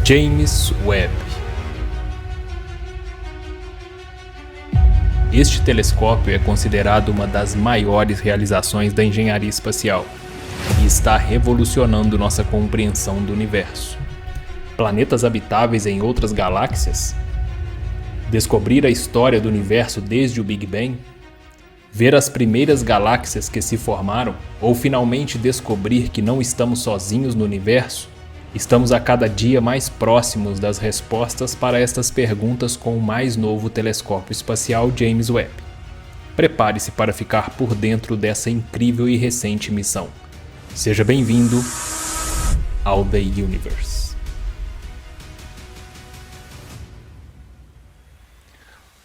James Webb. Este telescópio é considerado uma das maiores realizações da engenharia espacial e está revolucionando nossa compreensão do universo. Planetas habitáveis em outras galáxias? Descobrir a história do universo desde o Big Bang? Ver as primeiras galáxias que se formaram? Ou finalmente descobrir que não estamos sozinhos no universo? Estamos a cada dia mais próximos das respostas para estas perguntas com o mais novo telescópio espacial James Webb. Prepare-se para ficar por dentro dessa incrível e recente missão. Seja bem-vindo ao The Universe.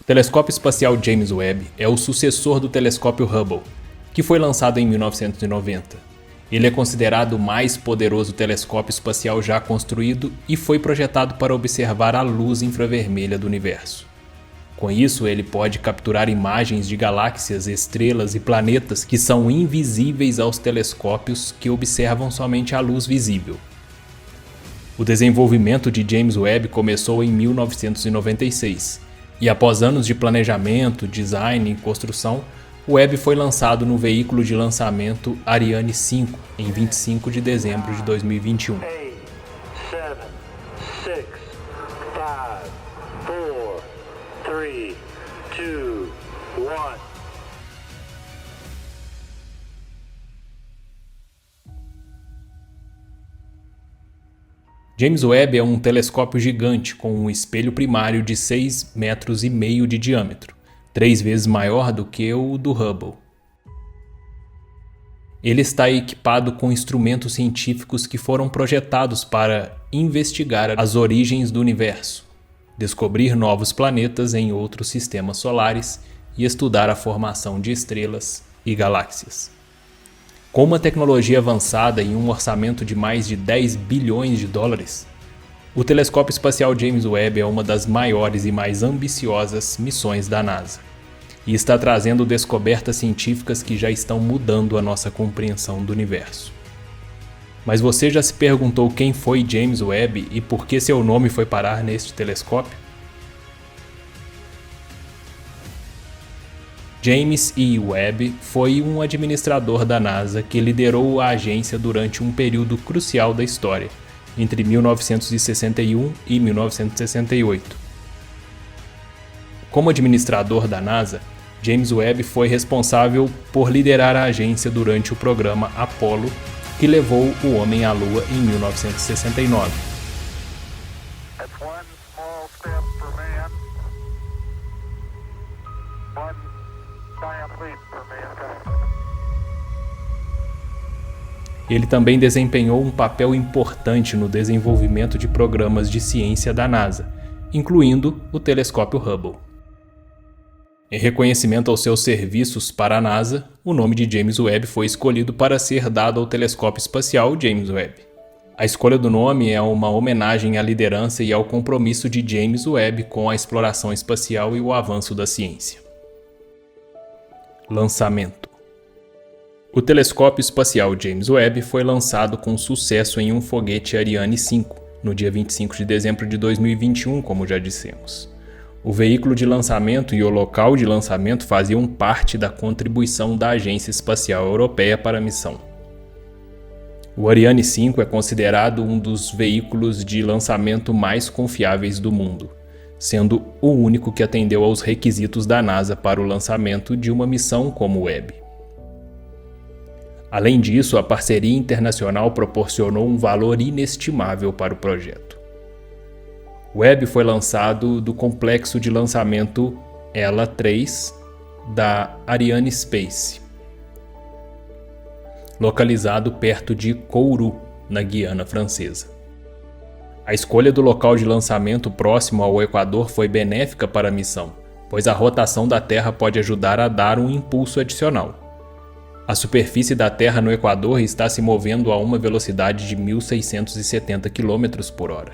O telescópio espacial James Webb é o sucessor do telescópio Hubble, que foi lançado em 1990. Ele é considerado o mais poderoso telescópio espacial já construído e foi projetado para observar a luz infravermelha do universo. Com isso, ele pode capturar imagens de galáxias, estrelas e planetas que são invisíveis aos telescópios que observam somente a luz visível. O desenvolvimento de James Webb começou em 1996, e após anos de planejamento, design e construção, o Webb foi lançado no veículo de lançamento Ariane 5 em 25 de dezembro de 2021. 8, 7, 6, 5, 4, 3, 2, 1. James Webb é um telescópio gigante com um espelho primário de 6,5 metros de diâmetro, 3 vezes maior do que o do Hubble. Ele está equipado com instrumentos científicos que foram projetados para investigar as origens do universo, descobrir novos planetas em outros sistemas solares e estudar a formação de estrelas e galáxias. Com uma tecnologia avançada e um orçamento de mais de 10 bilhões de dólares, o telescópio espacial James Webb é uma das maiores e mais ambiciosas missões da NASA, e está trazendo descobertas científicas que já estão mudando a nossa compreensão do universo. Mas você já se perguntou quem foi James Webb e por que seu nome foi parar neste telescópio? James E. Webb foi um administrador da NASA que liderou a agência durante um período crucial da história, entre 1961 e 1968. Como administrador da NASA, James Webb foi responsável por liderar a agência durante o programa Apollo, que levou o homem à Lua em 1969. That's one small step for man, one giant leap for mankind. Ele também desempenhou um papel importante no desenvolvimento de programas de ciência da NASA, incluindo o telescópio Hubble. Em reconhecimento aos seus serviços para a NASA, o nome de James Webb foi escolhido para ser dado ao telescópio espacial James Webb. A escolha do nome é uma homenagem à liderança e ao compromisso de James Webb com a exploração espacial e o avanço da ciência. Lançamento. O telescópio espacial James Webb foi lançado com sucesso em um foguete Ariane 5, no dia 25 de dezembro de 2021, como já dissemos. O veículo de lançamento e o local de lançamento faziam parte da contribuição da Agência Espacial Europeia para a missão. O Ariane 5 é considerado um dos veículos de lançamento mais confiáveis do mundo, sendo o único que atendeu aos requisitos da NASA para o lançamento de uma missão como o Webb. Além disso, a parceria internacional proporcionou um valor inestimável para o projeto. O Webb foi lançado do complexo de lançamento Ela 3 da Ariane Space, localizado perto de Kourou, na Guiana Francesa. A escolha do local de lançamento próximo ao Equador foi benéfica para a missão, pois a rotação da Terra pode ajudar a dar um impulso adicional. A superfície da Terra no Equador está se movendo a uma velocidade de 1.670 km por hora.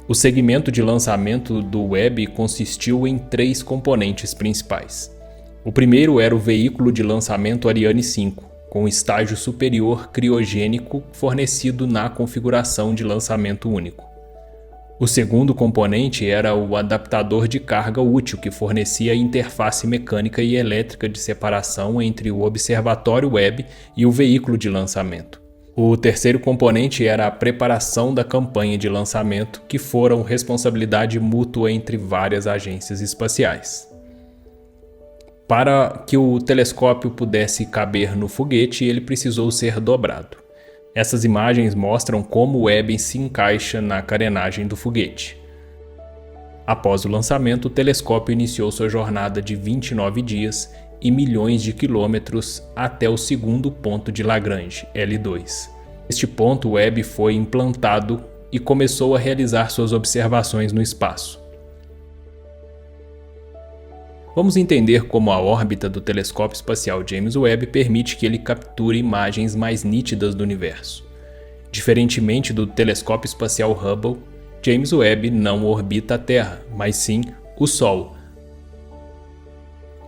O segmento de lançamento do Webb consistiu em 3 componentes principais. O primeiro era o veículo de lançamento Ariane 5, com estágio superior criogênico fornecido na configuração de lançamento único. O segundo componente era o adaptador de carga útil, que fornecia a interface mecânica e elétrica de separação entre o observatório Webb e o veículo de lançamento. O terceiro componente era a preparação da campanha de lançamento, que foram responsabilidade mútua entre várias agências espaciais. Para que o telescópio pudesse caber no foguete, ele precisou ser dobrado. Essas imagens mostram como o Webb se encaixa na carenagem do foguete. Após o lançamento, o telescópio iniciou sua jornada de 29 dias e milhões de quilômetros até o segundo ponto de Lagrange, L2. Neste ponto, o Webb foi implantado e começou a realizar suas observações no espaço. Vamos entender como a órbita do telescópio espacial James Webb permite que ele capture imagens mais nítidas do universo. Diferentemente do telescópio espacial Hubble, James Webb não orbita a Terra, mas sim o Sol,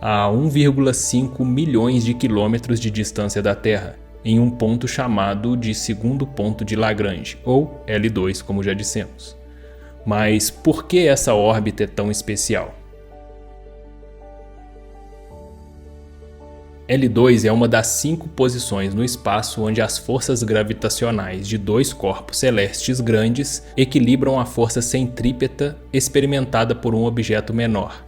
a 1,5 milhões de quilômetros de distância da Terra, em um ponto chamado de segundo ponto de Lagrange, ou L2, como já dissemos. Mas por que essa órbita é tão especial? L2 é uma das 5 posições no espaço onde as forças gravitacionais de 2 corpos celestes grandes equilibram a força centrípeta experimentada por um objeto menor,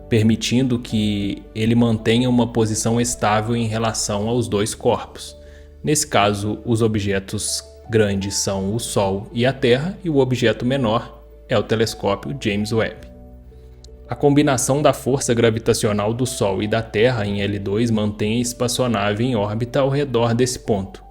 permitindo que ele mantenha uma posição estável em relação aos 2 corpos. Nesse caso, os objetos grandes são o Sol e a Terra, e o objeto menor é o telescópio James Webb. A combinação da força gravitacional do Sol e da Terra em L2 mantém a espaçonave em órbita ao redor desse ponto.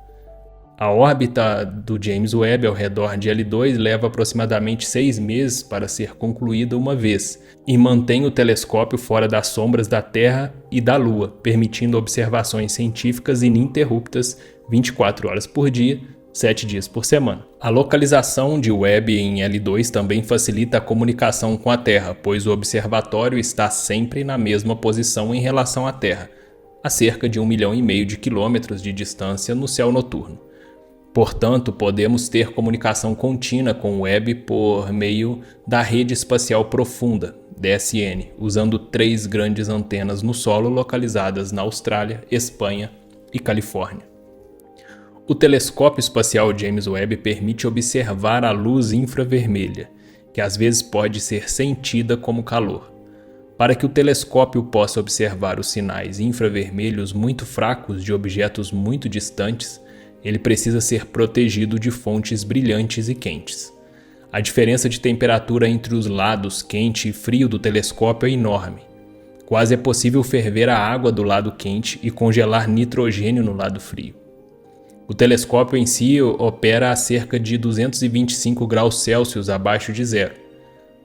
A órbita do James Webb ao redor de L2 leva aproximadamente 6 meses para ser concluída uma vez e mantém o telescópio fora das sombras da Terra e da Lua, permitindo observações científicas ininterruptas 24 horas por dia, 7 dias por semana. A localização de Webb em L2 também facilita a comunicação com a Terra, pois o observatório está sempre na mesma posição em relação à Terra, a cerca de 1,5 milhão de quilômetros de distância no céu noturno. Portanto, podemos ter comunicação contínua com o Webb por meio da Rede Espacial Profunda, DSN, usando 3 grandes antenas no solo localizadas na Austrália, Espanha e Califórnia. O telescópio espacial James Webb permite observar a luz infravermelha, que às vezes pode ser sentida como calor. Para que o telescópio possa observar os sinais infravermelhos muito fracos de objetos muito distantes, ele precisa ser protegido de fontes brilhantes e quentes. A diferença de temperatura entre os lados quente e frio do telescópio é enorme. Quase é possível ferver a água do lado quente e congelar nitrogênio no lado frio. O telescópio em si opera a cerca de 225 graus Celsius abaixo de zero.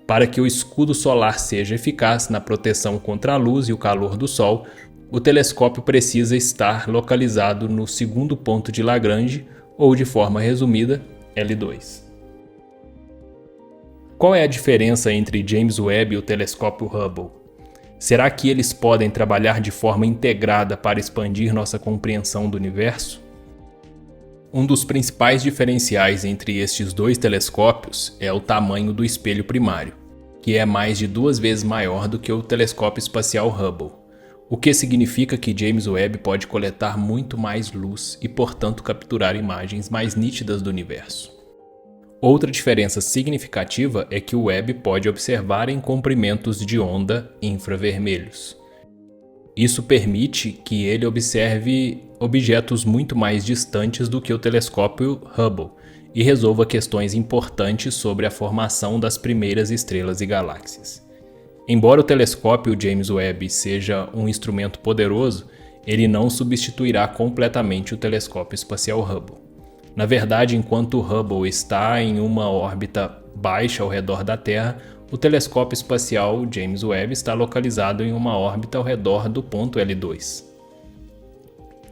Para que o escudo solar seja eficaz na proteção contra a luz e o calor do Sol, o telescópio precisa estar localizado no segundo ponto de Lagrange, ou de forma resumida, L2. Qual é a diferença entre James Webb e o telescópio Hubble? Será que eles podem trabalhar de forma integrada para expandir nossa compreensão do universo? Um dos principais diferenciais entre estes 2 telescópios é o tamanho do espelho primário, que é mais de 2 vezes maior do que o telescópio espacial Hubble, o que significa que James Webb pode coletar muito mais luz e, portanto, capturar imagens mais nítidas do universo. Outra diferença significativa é que o Webb pode observar em comprimentos de onda infravermelhos. Isso permite que ele observe objetos muito mais distantes do que o telescópio Hubble e resolva questões importantes sobre a formação das primeiras estrelas e galáxias. Embora o telescópio James Webb seja um instrumento poderoso, ele não substituirá completamente o telescópio espacial Hubble. Na verdade, enquanto o Hubble está em uma órbita baixa ao redor da Terra, o telescópio espacial James Webb está localizado em uma órbita ao redor do ponto L2.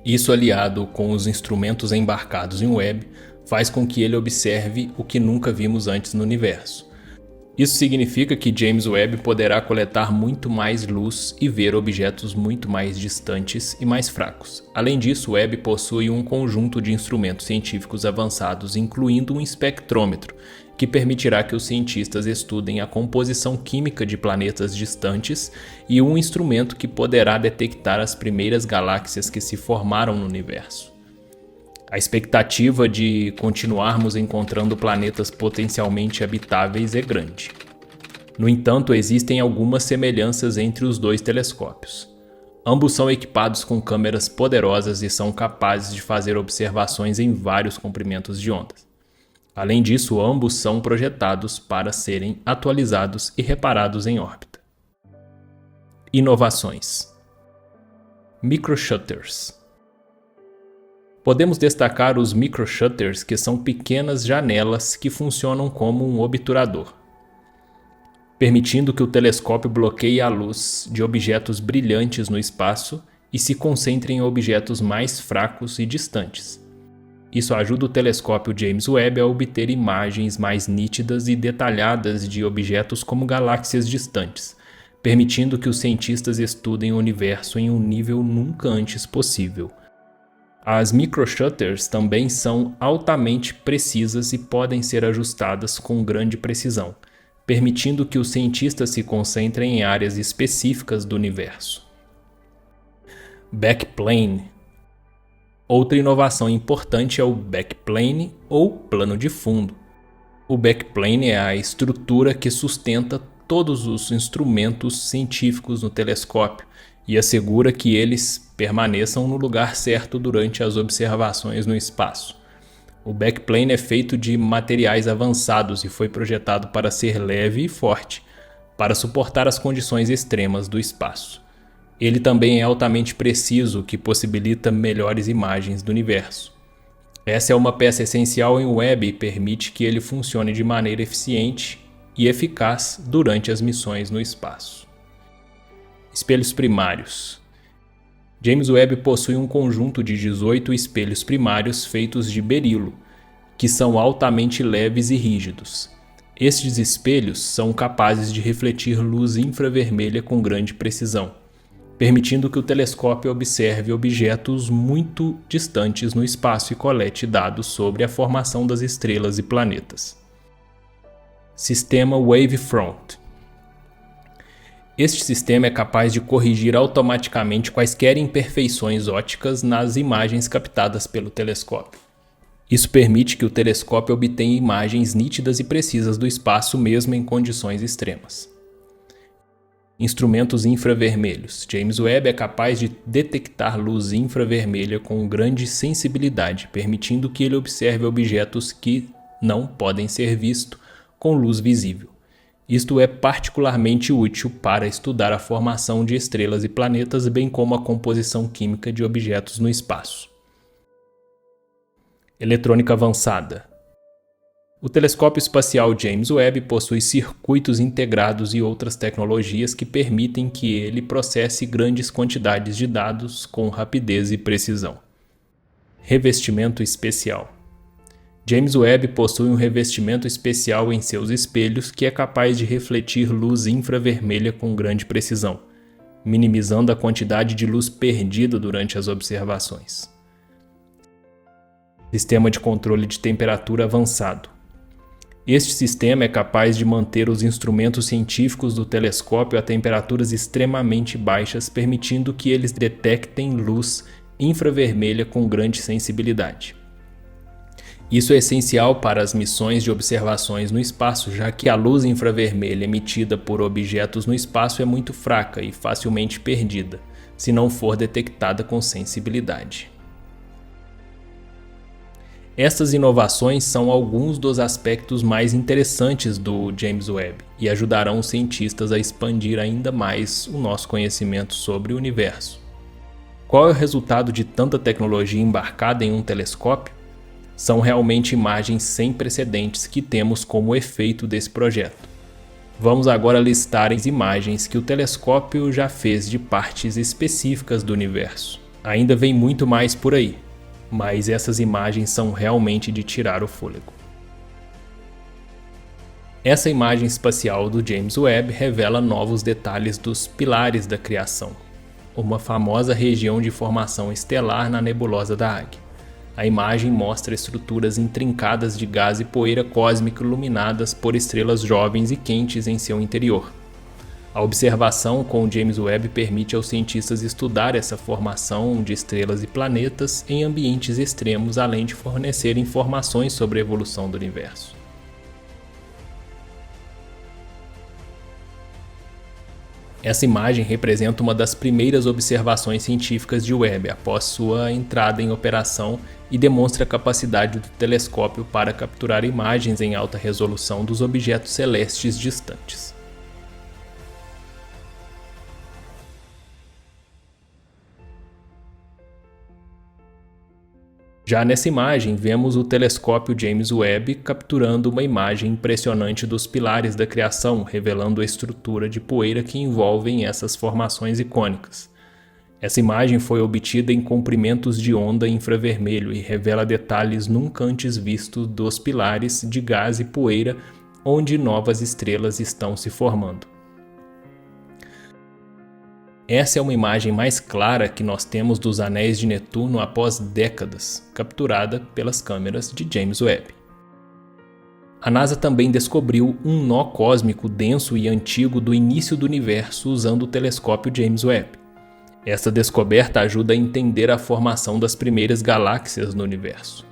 Isso, aliado com os instrumentos embarcados em Webb, faz com que ele observe o que nunca vimos antes no universo. Isso significa que James Webb poderá coletar muito mais luz e ver objetos muito mais distantes e mais fracos. Além disso, o Webb possui um conjunto de instrumentos científicos avançados, incluindo um espectrômetro, que permitirá que os cientistas estudem a composição química de planetas distantes, e um instrumento que poderá detectar as primeiras galáxias que se formaram no universo. A expectativa de continuarmos encontrando planetas potencialmente habitáveis é grande. No entanto, existem algumas semelhanças entre os dois telescópios. Ambos são equipados com câmeras poderosas e são capazes de fazer observações em vários comprimentos de ondas. Além disso, ambos são projetados para serem atualizados e reparados em órbita. Inovações. Microshutters. Podemos destacar os microshutters, que são pequenas janelas que funcionam como um obturador, permitindo que o telescópio bloqueie a luz de objetos brilhantes no espaço e se concentre em objetos mais fracos e distantes. Isso ajuda o telescópio James Webb a obter imagens mais nítidas e detalhadas de objetos como galáxias distantes, permitindo que os cientistas estudem o universo em um nível nunca antes possível. As microshutters também são altamente precisas e podem ser ajustadas com grande precisão, permitindo que os cientistas se concentrem em áreas específicas do universo. Backplane. Outra inovação importante é o backplane ou plano de fundo. O backplane é a estrutura que sustenta todos os instrumentos científicos no telescópio e assegura que eles permaneçam no lugar certo durante as observações no espaço. O backplane é feito de materiais avançados e foi projetado para ser leve e forte, para suportar as condições extremas do espaço. Ele também é altamente preciso, o que possibilita melhores imagens do universo. Essa é uma peça essencial em Webb e permite que ele funcione de maneira eficiente e eficaz durante as missões no espaço. Espelhos primários. James Webb possui um conjunto de 18 espelhos primários feitos de berilo, que são altamente leves e rígidos. Estes espelhos são capazes de refletir luz infravermelha com grande precisão, permitindo que o telescópio observe objetos muito distantes no espaço e colete dados sobre a formação das estrelas e planetas. Sistema Wavefront. Este sistema é capaz de corrigir automaticamente quaisquer imperfeições ópticas nas imagens captadas pelo telescópio. Isso permite que o telescópio obtenha imagens nítidas e precisas do espaço mesmo em condições extremas. Instrumentos infravermelhos. James Webb é capaz de detectar luz infravermelha com grande sensibilidade, permitindo que ele observe objetos que não podem ser vistos com luz visível. Isto é particularmente útil para estudar a formação de estrelas e planetas, bem como a composição química de objetos no espaço. Eletrônica avançada. O telescópio espacial James Webb possui circuitos integrados e outras tecnologias que permitem que ele processe grandes quantidades de dados com rapidez e precisão. Revestimento especial. James Webb possui um revestimento especial em seus espelhos que é capaz de refletir luz infravermelha com grande precisão, minimizando a quantidade de luz perdida durante as observações. Sistema de controle de temperatura avançado. Este sistema é capaz de manter os instrumentos científicos do telescópio a temperaturas extremamente baixas, permitindo que eles detectem luz infravermelha com grande sensibilidade. Isso é essencial para as missões de observações no espaço, já que a luz infravermelha emitida por objetos no espaço é muito fraca e facilmente perdida, se não for detectada com sensibilidade. Estas inovações são alguns dos aspectos mais interessantes do James Webb e ajudarão os cientistas a expandir ainda mais o nosso conhecimento sobre o universo. Qual é o resultado de tanta tecnologia embarcada em um telescópio? São realmente imagens sem precedentes que temos como efeito desse projeto. Vamos agora listar as imagens que o telescópio já fez de partes específicas do universo. Ainda vem muito mais por aí, mas essas imagens são realmente de tirar o fôlego. Essa imagem espacial do James Webb revela novos detalhes dos pilares da criação, uma famosa região de formação estelar na nebulosa da Águia. A imagem mostra estruturas intrincadas de gás e poeira cósmica iluminadas por estrelas jovens e quentes em seu interior. A observação com o James Webb permite aos cientistas estudar essa formação de estrelas e planetas em ambientes extremos, além de fornecer informações sobre a evolução do universo. Essa imagem representa uma das primeiras observações científicas de Webb após sua entrada em operação e demonstra a capacidade do telescópio para capturar imagens em alta resolução dos objetos celestes distantes. Já nessa imagem, vemos o telescópio James Webb capturando uma imagem impressionante dos pilares da criação, revelando a estrutura de poeira que envolvem essas formações icônicas. Essa imagem foi obtida em comprimentos de onda infravermelho e revela detalhes nunca antes vistos dos pilares de gás e poeira onde novas estrelas estão se formando. Essa é uma imagem mais clara que nós temos dos anéis de Netuno após décadas, capturada pelas câmeras de James Webb. A NASA também descobriu um nó cósmico denso e antigo do início do universo usando o telescópio James Webb. Essa descoberta ajuda a entender a formação das primeiras galáxias no universo.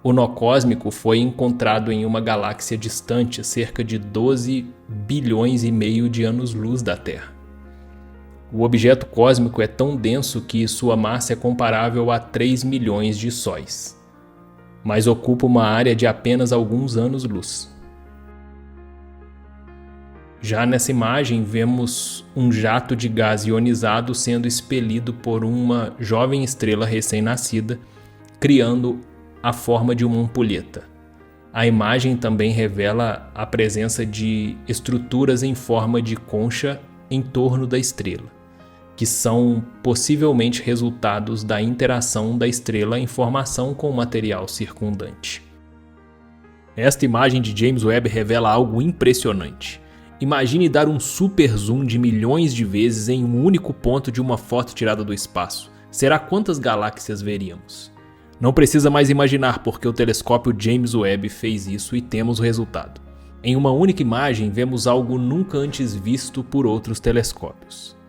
O nó cósmico foi encontrado em uma galáxia distante, cerca de 12 bilhões e meio de anos-luz da Terra. O objeto cósmico é tão denso que sua massa é comparável a 3 milhões de sóis, mas ocupa uma área de apenas alguns anos-luz. Já nessa imagem, vemos um jato de gás ionizado sendo expelido por uma jovem estrela recém-nascida, criando a forma de uma ampulheta. A imagem também revela a presença de estruturas em forma de concha em torno da estrela, que são possivelmente resultados da interação da estrela em formação com o material circundante. Esta imagem de James Webb revela algo impressionante. Imagine dar um super zoom de milhões de vezes em um único ponto de uma foto tirada do espaço. Será quantas galáxias veríamos? Não precisa mais imaginar porque o telescópio James Webb fez isso e temos o resultado. Em uma única imagem vemos algo nunca antes visto por outros telescópios.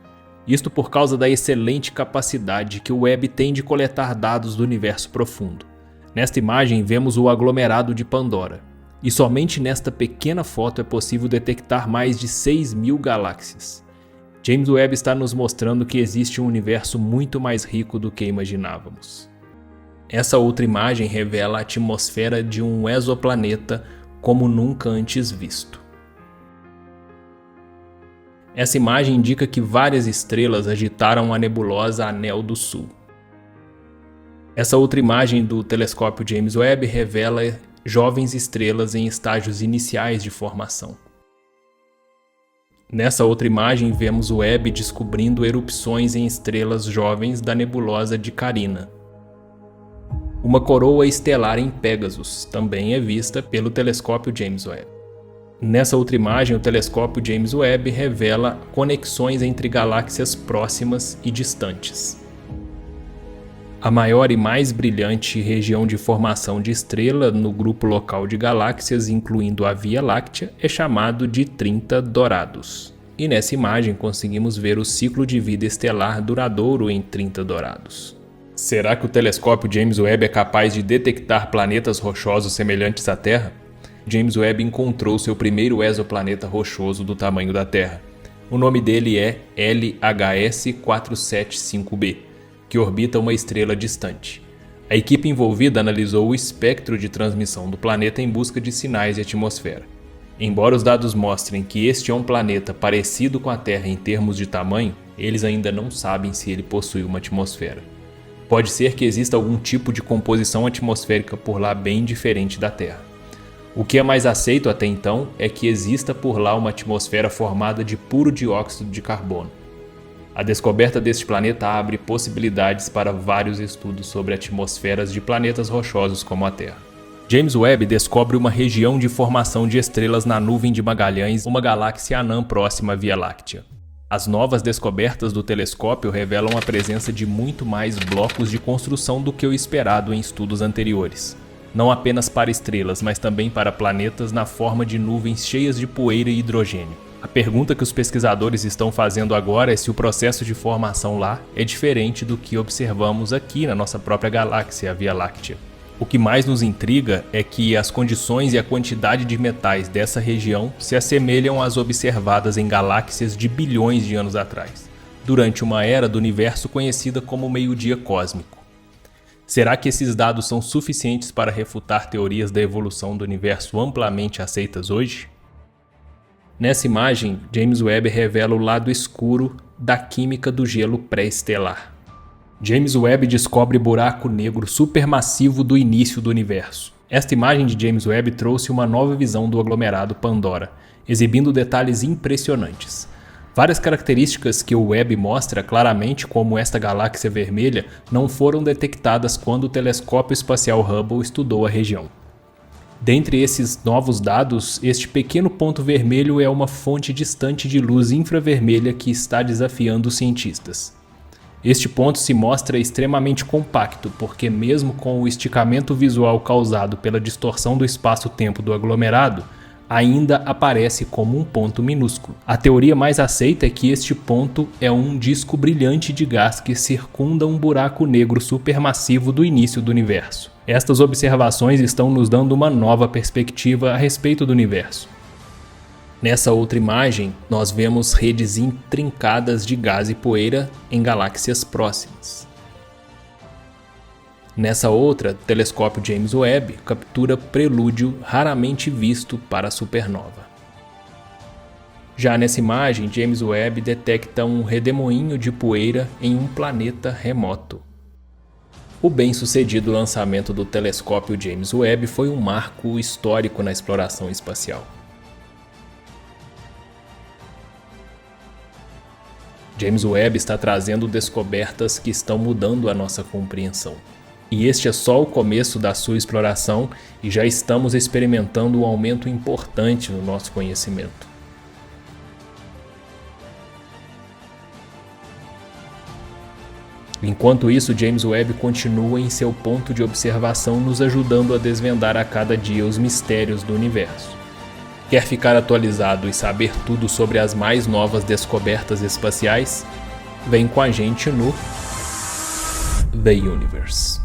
Isto por causa da excelente capacidade que o Webb tem de coletar dados do universo profundo. Nesta imagem vemos o aglomerado de Pandora, e somente nesta pequena foto é possível detectar mais de 6.000 galáxias. James Webb está nos mostrando que existe um universo muito mais rico do que imaginávamos. Essa outra imagem revela a atmosfera de um exoplaneta como nunca antes visto. Essa imagem indica que várias estrelas agitaram a nebulosa Anel do Sul. Essa outra imagem do telescópio James Webb revela jovens estrelas em estágios iniciais de formação. Nessa outra imagem vemos o Webb descobrindo erupções em estrelas jovens da nebulosa de Carina. Uma coroa estelar em Pégasus também é vista pelo telescópio James Webb. Nessa outra imagem, o telescópio James Webb revela conexões entre galáxias próximas e distantes. A maior e mais brilhante região de formação de estrela no grupo local de galáxias, incluindo a Via Láctea, é chamado de 30 Dourados. E nessa imagem conseguimos ver o ciclo de vida estelar duradouro em 30 Dourados. Será que o telescópio James Webb é capaz de detectar planetas rochosos semelhantes à Terra? James Webb encontrou seu primeiro exoplaneta rochoso do tamanho da Terra. O nome dele é LHS 475b, que orbita uma estrela distante. A equipe envolvida analisou o espectro de transmissão do planeta em busca de sinais de atmosfera. Embora os dados mostrem que este é um planeta parecido com a Terra em termos de tamanho, eles ainda não sabem se ele possui uma atmosfera. Pode ser que exista algum tipo de composição atmosférica por lá bem diferente da Terra. O que é mais aceito até então é que exista por lá uma atmosfera formada de puro dióxido de carbono. A descoberta deste planeta abre possibilidades para vários estudos sobre atmosferas de planetas rochosos como a Terra. James Webb descobre uma região de formação de estrelas na nuvem de Magalhães, uma galáxia anã próxima à Via Láctea. As novas descobertas do telescópio revelam a presença de muito mais blocos de construção do que o esperado em estudos anteriores. Não apenas para estrelas, mas também para planetas na forma de nuvens cheias de poeira e hidrogênio. A pergunta que os pesquisadores estão fazendo agora é se o processo de formação lá é diferente do que observamos aqui na nossa própria galáxia, a Via Láctea. O que mais nos intriga é que as condições e a quantidade de metais dessa região se assemelham às observadas em galáxias de bilhões de anos atrás, durante uma era do universo conhecida como meio-dia cósmico. Será que esses dados são suficientes para refutar teorias da evolução do universo amplamente aceitas hoje? Nessa imagem, James Webb revela o lado escuro da química do gelo pré-estelar. James Webb descobre buraco negro supermassivo do início do universo. Esta imagem de James Webb trouxe uma nova visão do aglomerado Pandora, exibindo detalhes impressionantes. Várias características que o Webb mostra claramente como esta galáxia vermelha não foram detectadas quando o telescópio espacial Hubble estudou a região. Dentre esses novos dados, este pequeno ponto vermelho é uma fonte distante de luz infravermelha que está desafiando os cientistas. Este ponto se mostra extremamente compacto, porque mesmo com o esticamento visual causado pela distorção do espaço-tempo do aglomerado, ainda aparece como um ponto minúsculo. A teoria mais aceita é que este ponto é um disco brilhante de gás que circunda um buraco negro supermassivo do início do universo. Estas observações estão nos dando uma nova perspectiva a respeito do universo. Nessa outra imagem, nós vemos redes intrincadas de gás e poeira em galáxias próximas. Nessa outra, o telescópio James Webb captura prelúdio raramente visto para a supernova. Já nessa imagem, James Webb detecta um redemoinho de poeira em um planeta remoto. O bem-sucedido lançamento do telescópio James Webb foi um marco histórico na exploração espacial. James Webb está trazendo descobertas que estão mudando a nossa compreensão. E este é só o começo da sua exploração e já estamos experimentando um aumento importante no nosso conhecimento. Enquanto isso, James Webb continua em seu ponto de observação, nos ajudando a desvendar a cada dia os mistérios do universo. Quer ficar atualizado e saber tudo sobre as mais novas descobertas espaciais? Vem com a gente no The Universe.